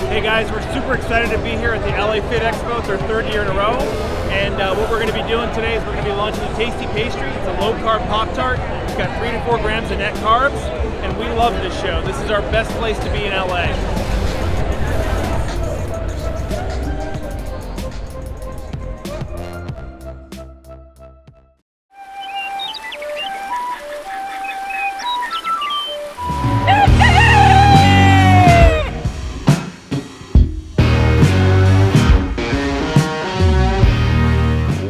Hey guys, we're super excited to be here at the LA Fit Expo. It's our third year in a row. And what we're going to be doing today is we're going to be launching a tasty pastry. It's a low-carb Pop-Tart. It's got 3 to 4 grams of net carbs. And we love this show. This is our best place to be in LA.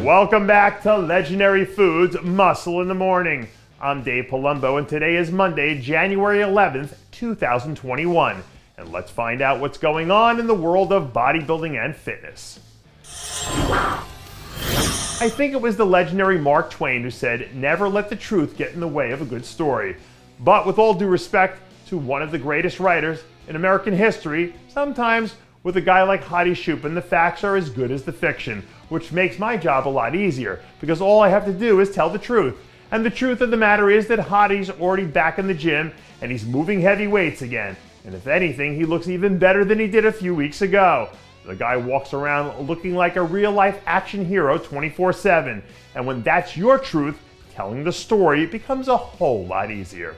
Welcome back to Legendary Foods Muscle in the Morning. I'm Dave Palumbo, and today is Monday, January 11th, 2021. And let's find out what's going on in the world of bodybuilding and fitness. I think it was the legendary Mark Twain who said, "Never let the truth get in the way of a good story." But with all due respect to one of the greatest writers in American history, sometimes with a guy like Hadi Choopan, the facts are as good as the fiction, which makes my job a lot easier, because all I have to do is tell the truth. And the truth of the matter is that Hadi's already back in the gym, and he's moving heavy weights again. And if anything, he looks even better than he did a few weeks ago. The guy walks around looking like a real-life action hero 24/7. And when that's your truth, telling the story becomes a whole lot easier.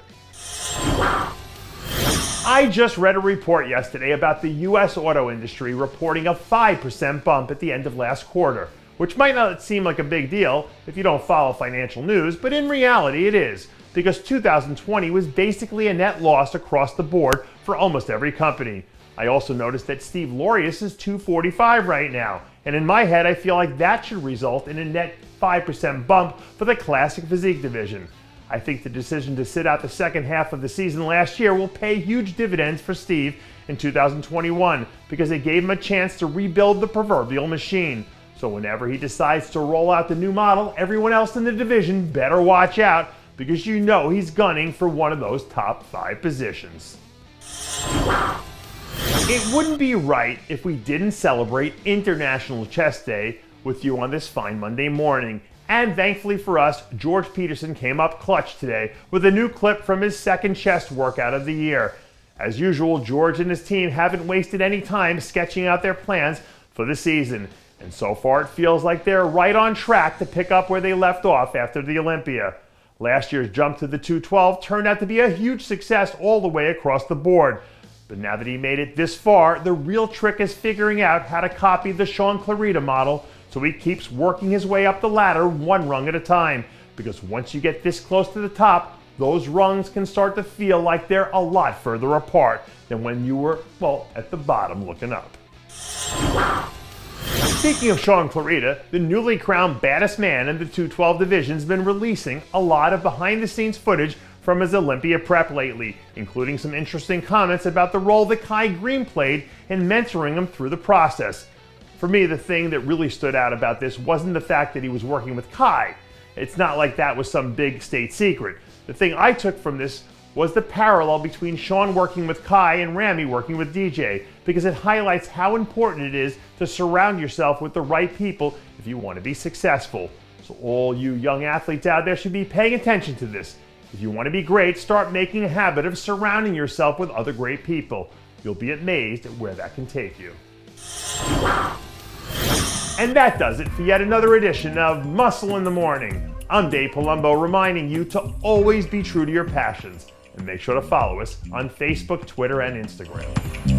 I just read a report yesterday about the US auto industry reporting a 5% bump at the end of last quarter, which might not seem like a big deal if you don't follow financial news, but in reality it is, because 2020 was basically a net loss across the board for almost every company. I also noticed that Steve Laureus is 245 right now, and in my head I feel like that should result in a net 5% bump for the classic physique division. I think the decision to sit out the second half of the season last year will pay huge dividends for Steve in 2021 because it gave him a chance to rebuild the proverbial machine. So whenever he decides to roll out the new model, everyone else in the division better watch out, because you know he's gunning for one of those top 5 positions. It wouldn't be right if we didn't celebrate International Chest Day with you on this fine Monday morning. And thankfully for us, George Peterson came up clutch today with a new clip from his second chest workout of the year. As usual, George and his team haven't wasted any time sketching out their plans for the season. And so far it feels like they're right on track to pick up where they left off after the Olympia. Last year's jump to the 212 turned out to be a huge success all the way across the board. But now that he made it this far, the real trick is figuring out how to copy the Shaun Clarida model, so he keeps working his way up the ladder one rung at a time. Because once you get this close to the top, those rungs can start to feel like they're a lot further apart than when you were, well, at the bottom looking up. Speaking of Shaun Clarida, the newly crowned baddest man in the 212 division's been releasing a lot of behind-the-scenes footage from his Olympia prep lately, including some interesting comments about the role that Greene played in mentoring him through the process. For me, the thing that really stood out about this wasn't the fact that he was working with Kai. It's not like that was some big state secret. The thing I took from this was the parallel between Shaun working with Kai and Ramy working with DJ, because it highlights how important it is to surround yourself with the right people if you want to be successful. So all you young athletes out there should be paying attention to this. If you want to be great, start making a habit of surrounding yourself with other great people. You'll be amazed at where that can take you. And that does it for yet another edition of Muscle in the Morning. I'm Dave Palumbo, reminding you to always be true to your passions. And make sure to follow us on Facebook, Twitter, and Instagram.